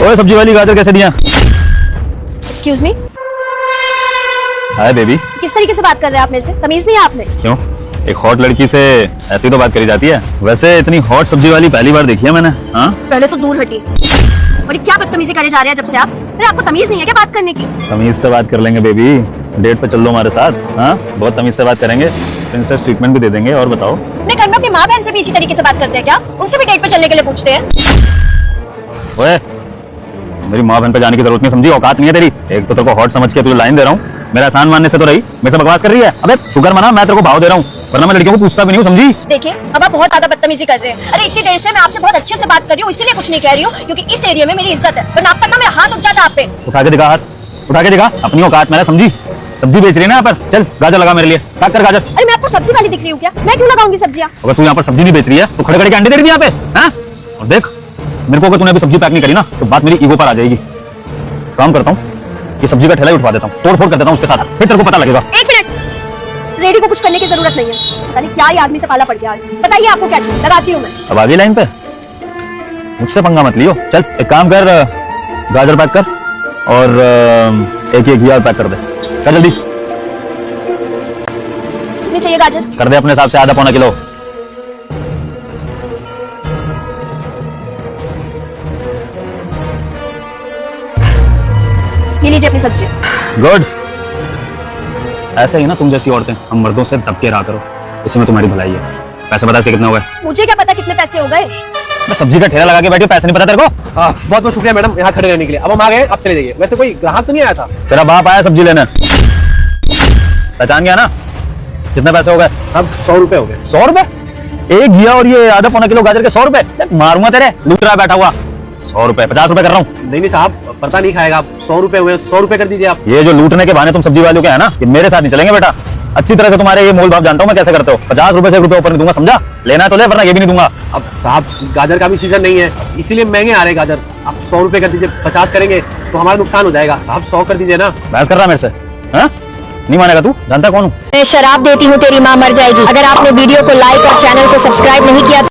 ओए सब्जी वाली गाजर कैसे दिया? Excuse me, hi baby. किस तरीके से बात कर रहे हैं आप मेरे से? तमीज नहीं है आपने? क्यों, एक हॉट लड़की से ऐसी तो बात करी जाती है? वैसे इतनी हॉट सब्जी वाली पहली बार देखी है मैंने। हाँ, पहले तो दूर हटिए। और ये क्या बदतमीजी करे जा रहे हैं जब से आप? अरे आपको तमीज नहीं है क्या बात करने की? तमीज से बात कर लेंगे बेबी, डेट पे चल लो हमारे साथ। हाँ, बहुत तमीज से बात करेंगे, प्रिंसेस ट्रीटमेंट भी दे देंगे। और बताओ, अपने घर में अपनी माँ बहन से भी इसी तरीके से बात करते हैं क्या? उनसे भी डेट पे चलने के लिए पूछते हैं? ओए मेरी माँ बहन पे जाने की जरूरत नहीं, समझी? औकात नहीं है तेरी। एक तो तेरे को हॉट समझ के तुझे लाइन दे रहा हूँ, मेरा एहसान मानने से तो रही, मेरे से बकवास कर रही है। अबे शुक्र मना मैं तेरे को भाव दे रहा हूँ, वरना मैं लड़कियों को पूछता भी नहीं हूँ, समझी? देखिए अब आप बहुत ज्यादा बदतमीजी कर रहे हैं। अरे इतनी देर से मैं आपसे बहुत अच्छे से बात कर रही हूँ, इसीलिए कुछ नहीं कह रही हूँ, क्योंकि इस एरिया में मेरी इज्जत है, वरना अब तक ना मेरा हाथ उठ जाता आप पे। उठा के दिखा हाथ, उठा के दिखा अपनी औकात। मैंने समझी, सब्जी बेच रही है ना यहाँ पर, चल गाजर लगा मेरे लिए, पैक कर गाजर। अरे मैं आपको सब्जी वाली दिख रही हूँ क्या? मैं क्यों लगाऊंगी सब्जियाँ? अगर तू यहाँ पर सब्जी नहीं बेच रही है तो खड़े खड़े के अंडे दे रही है यहाँ पे, हैं? और देख मेरे को, अगर तूने अभी सब्जी पैक नहीं करी ना तो बात मेरी ईगो पर आ जाएगी। काम करता हूँ, ये सब्जी का ठेला ही उठवा देता हूँ, तोड़ फोड़ कर देता हूँ उसके साथ, फिर तेरे को पता लगेगा। एक मिनट, रेडी को कुछ करने की जरूरत नहीं है। पता नहीं क्या ही आदमी से पाला पड़ गया आज। बताइए आपको क्या चाहिए, लगाती हूँ मैं। अब आगे लाइन पे मुझसे पंगा मत लियो। चल एक काम कर, गाजर पैक कर और एक घिया पैक कर दे, कर जल्दी। कितनी चाहिए गाजर? कर दे अपने हिसाब से, आधा पौना किलो। ये लीजिए अपनी सब्जी। गुड, ऐसे ही ना तुम जैसी औरतें हम मर्दों से दब के रहा करो, इसी में तुम्हारी भलाई है। पैसे बता इसके कितने हो गए? मुझे क्या पता कितने पैसे हो गए? मैं सब्जी का ठेला लगा के बैठी, पैसे नहीं पता तेरे को? हाँ, बहुत बहुत शुक्रिया मैडम यहाँ खड़े रहने के लिए। अब हम आ गए, आप चले जाइए। वैसे कोई ग्राहक तो नहीं आया था? तेरा बाप आया सब्जी लेने, पहचान गया ना? कितने पैसे हो गए? सब 100 रुपए हो गए। 100 रुपए? एक घिया और ये आधा पौना किलो गाजर के 100 रुपए? मारूंगा तेरे, लूट रहा बैठा हुआ। 100 रुपए, 50 रुपए कर रहा हूँ। नहीं साहब, पता नहीं खाएगा। 100 रुपए हुए, 100 रुपए कर दीजिए आप। ये जो लूटने के बहाने तुम सब्जी वालों के है ना, ये मेरे साथ नहीं चलेंगे बेटा। अच्छी तरह से तुम्हारे ये मोल भाव जानता हूँ मैं कैसे करते हो। 50 रुपए से रुपए ऊपर नहीं दूंगा, समझा? लेना है तो ले, वरना ये भी नहीं दूंगा। अब साहब गाजर का भी सीजन नहीं है, इसीलिए महंगे आ रहे गाजर। आप 100 रुपए कर दीजिए। 50 करेंगे तो हमारा नुकसान हो जाएगा। साहब 100 कर दीजिए ना। बहस कर रहा है मेरे से? हाँ, नहीं मानेगा तू? जानता कौन हूँ? मैं शराब देती हूँ तेरी माँ मर जाएगी। अगर आपने वीडियो को लाइक और चैनल को सब्सक्राइब नहीं किया